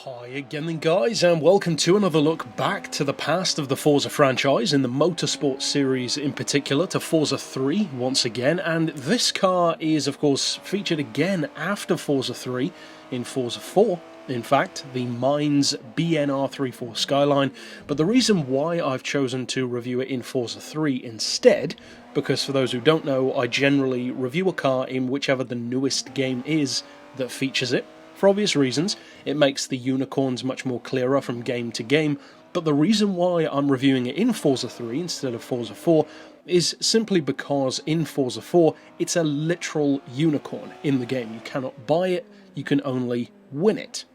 Hi again then guys, and welcome to another look back to the past of the Forza franchise, in the Motorsport series in particular, to Forza 3 once again. And this car is of course featured again after Forza 3 in Forza 4, in fact, the Mines R34 Skyline. But the reason why I've chosen to review it in Forza 3 instead, because for those who don't know, I generally review a car in whichever the newest game is that features it. For obvious reasons, it makes the unicorns much more clearer from game to game, but the reason why I'm reviewing it in Forza 3 instead of Forza 4 is simply because in Forza 4 it's a literal unicorn in the game. You cannot buy it, you can only win it.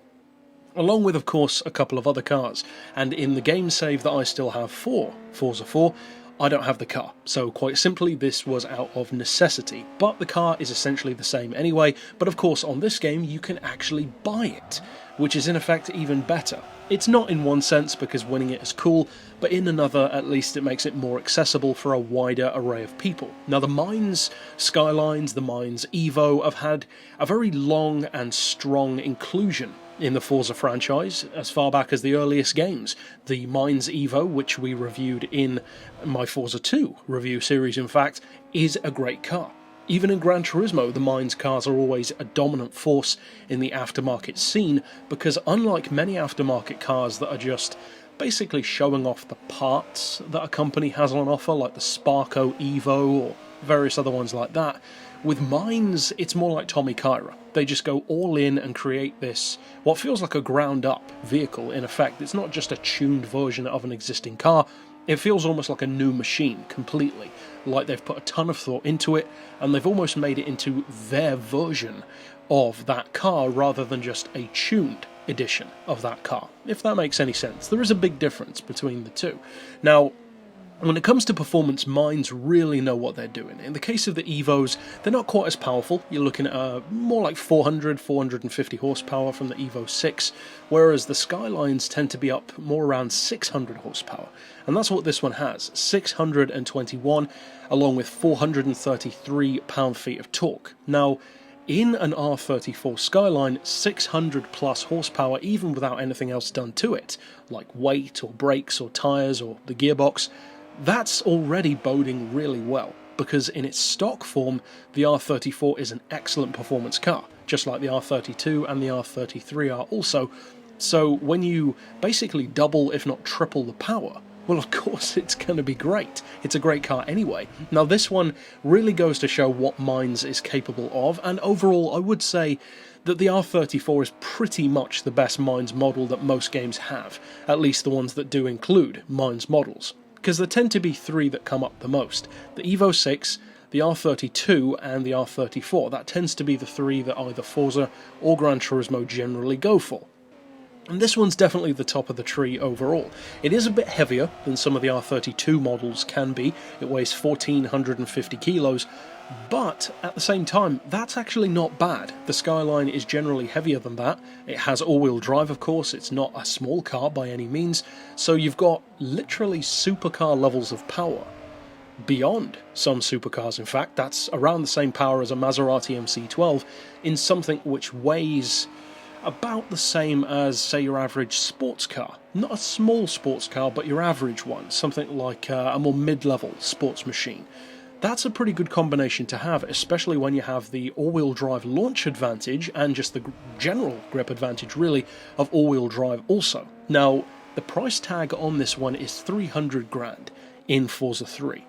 Along with, of course, a couple of other cars, and in the game save that I still have for Forza 4, I don't have the car, so quite simply this was out of necessity, but the car is essentially the same anyway. But of course on this game you can actually buy it, which is in effect even better. It's not in one sense because winning it is cool, but in another at least it makes it more accessible for a wider array of people. Now the Mines Skylines, the Mines Evo have had a very long and strong inclusion in the Forza franchise as far back as the earliest games. The Mines Evo, which we reviewed in my Forza 2 review series in fact, is a great car. Even in Gran Turismo, the Mines cars are always a dominant force in the aftermarket scene, because unlike many aftermarket cars that are just basically showing off the parts that a company has on offer, like the Sparko Evo or various other ones like that, with Mines it's more like Tommy Kyra. They just go all in and create this, what feels like a ground-up vehicle in effect. It's not just a tuned version of an existing car, it feels almost like a new machine completely, like they've put a ton of thought into it, and they've almost made it into their version of that car rather than just a tuned edition of that car, if that makes any sense. There is a big difference between the two. Now, when it comes to performance, Mines really know what they're doing. In the case of the Evos, they're not quite as powerful. You're looking at more like 450 horsepower from the Evo 6, whereas the Skylines tend to be up more around 600 horsepower. And that's what this one has, 621, along with 433 pound-feet of torque. Now, in an R34 Skyline, 600 plus horsepower, even without anything else done to it, like weight or brakes or tyres or the gearbox, that's already boding really well, because in its stock form, the R34 is an excellent performance car, just like the R32 and the R33 are also. So when you basically double, if not triple the power, well, of course it's going to be great. It's a great car anyway. Now this one really goes to show what Mines is capable of, and overall I would say that the R34 is pretty much the best Mines model that most games have, at least the ones that do include Mines models. Because there tend to be three that come up the most: the Evo 6, the R32 and the R34. That tends to be the three that either Forza or Gran Turismo generally go for. And this one's definitely the top of the tree overall. It is a bit heavier than some of the R32 models can be. It weighs 1,450 kilos, but at the same time, that's actually not bad. The Skyline is generally heavier than that. It has all-wheel drive, of course. It's not a small car by any means. So you've got literally supercar levels of power. Beyond some supercars, in fact. That's around the same power as a Maserati MC12 in something which weighs about the same as, say, your average sports car. Not a small sports car, but your average one. Something like a more mid-level sports machine. That's a pretty good combination to have, especially when you have the all-wheel drive launch advantage and just the general grip advantage, really, of all-wheel drive also. Now, the price tag on this one is 300 grand in Forza 3,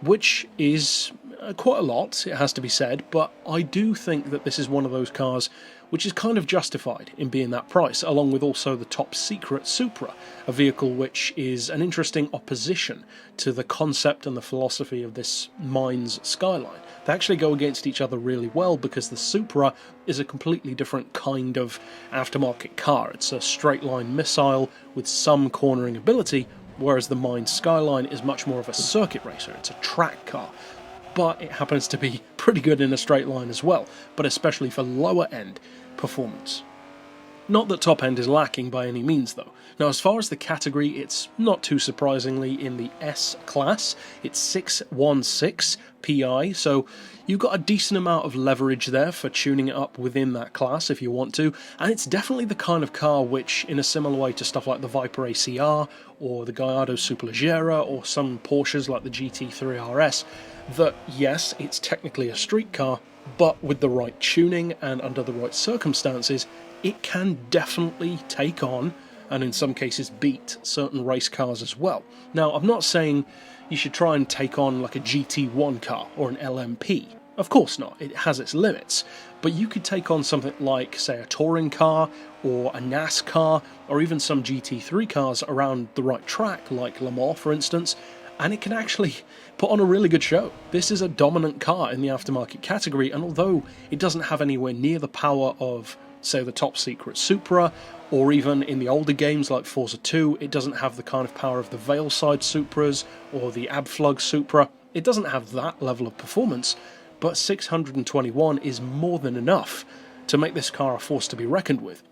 which is quite a lot, it has to be said, but I do think that this is one of those cars which is kind of justified in being that price, along with also the top secret Supra, a vehicle which is an interesting opposition to the concept and the philosophy of this Mines Skyline. They actually go against each other really well, because the Supra is a completely different kind of aftermarket car. It's a straight line missile with some cornering ability, whereas the Mines Skyline is much more of a circuit racer. It's a track car, but it happens to be pretty good in a straight line as well, but especially for lower end performance. Not that top end is lacking by any means though. Now as far as the category, it's not too surprisingly in the S class. It's 616 PI, so you've got a decent amount of leverage there for tuning it up within that class if you want to, and it's definitely the kind of car which, in a similar way to stuff like the Viper ACR or the Gallardo Superleggera or some Porsches like the GT3 RS, that yes, it's technically a street car, but with the right tuning and under the right circumstances, it can definitely take on, and in some cases beat, certain race cars as well. Now, I'm not saying you should try and take on like a GT1 car or an LMP. Of course not, it has its limits. But you could take on something like, say, a touring car, or a NASCAR, or even some GT3 cars around the right track, like Le Mans for instance, and it can actually put on a really good show. This is a dominant car in the aftermarket category, and although it doesn't have anywhere near the power of, say, the top secret Supra, or even in the older games like Forza 2, it doesn't have the kind of power of the Veilside Supras or the Abflug Supra. It doesn't have that level of performance, but 621 is more than enough to make this car a force to be reckoned with.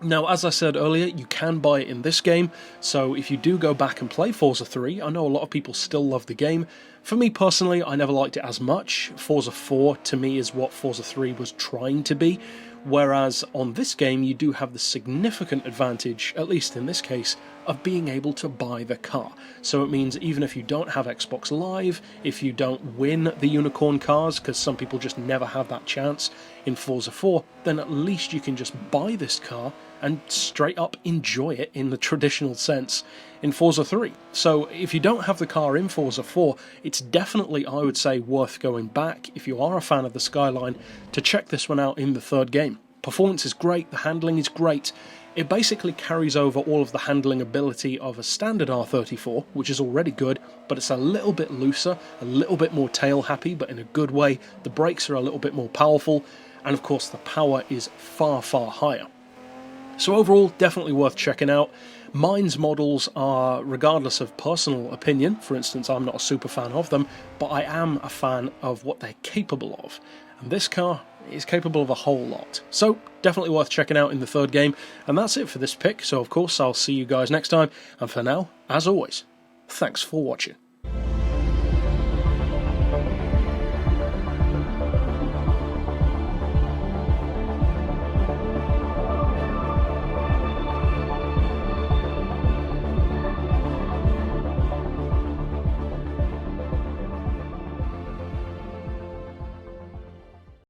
Now, as I said earlier, you can buy it in this game, so if you do go back and play Forza 3, I know a lot of people still love the game. For me personally, I never liked it as much. Forza 4 to me is what Forza 3 was trying to be, whereas on this game you do have the significant advantage, at least in this case, of being able to buy the car. So it means even if you don't have Xbox Live, if you don't win the unicorn cars, because some people just never have that chance in Forza 4, then at least you can just buy this car and straight up enjoy it in the traditional sense in Forza 3. So if you don't have the car in Forza 4, it's definitely, I would say, worth going back, if you are a fan of the Skyline, to check this one out in the third game. Performance is great, the handling is great. It basically carries over all of the handling ability of a standard R34, which is already good, but it's a little bit looser, a little bit more tail happy, but in a good way. The brakes are a little bit more powerful, and of course the power is far, far higher. So overall, definitely worth checking out. Mine's models are, regardless of personal opinion, for instance, I'm not a super fan of them, but I am a fan of what they're capable of. And this car is capable of a whole lot. So definitely worth checking out in the third game. And that's it for this pick. So of course, I'll see you guys next time. And for now, as always, thanks for watching.